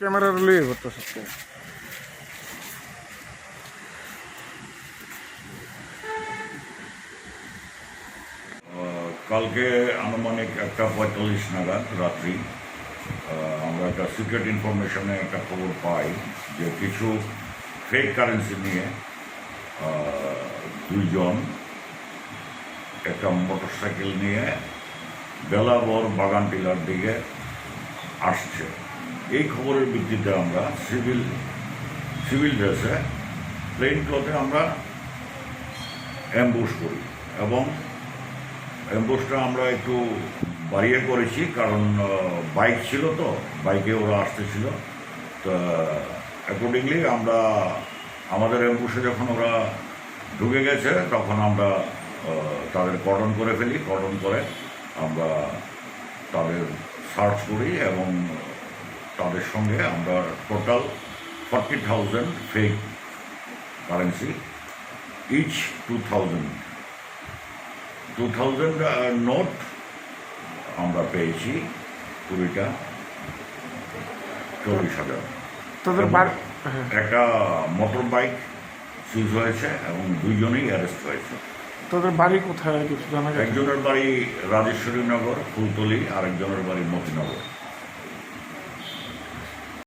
Camera লইয়ে করতো সত্যি। কালকে আনুমানিক 1:45 নাগাদ রাত্রি আমরা একটা সিক্রেট ইনফরমেশনে একটা খবর পাই যে কিছু ফেক কারেন্সি নিয়ে দুইজন একটা মোটরসাইকেল নিয়ে বেলাবর বাগান টিলার দিকে আসছে। এই খবরের ভিত্তিতে আমরা সিভিল ড্রেসে প্লেন ক্লথে আমরা অ্যাম্বুশ করি এবং অ্যাম্বুশটা আমরা একটু বাড়িয়ে করেছি, কারণ বাইক ছিল, তো বাইকে ওরা আসতেছিল। তো অ্যাকর্ডিংলি আমরা আমাদের অ্যাম্বুশে যখন ওরা ঢুকে গেছে তখন আমরা তাদের কর্ডন করে ফেলি। কর্ডন করে আমরা তাদের সার্চ করি এবং তাদের সঙ্গে আমরা total 40,000 fake currency, each 2,000 note আমরা পেয়েছি, 20টা 40,000। তাদের একটা মোটর বাইক সিজ হয়েছে এবং দুইজনেই অ্যারেস্ট হয়েছে। তাদের বাড়ি কোথায় কিছু জানা যায়? একজনের বাড়ি রাজেশ্বরী নগর ফুলতলি, আরেকজনের বাড়ি মতিনগর।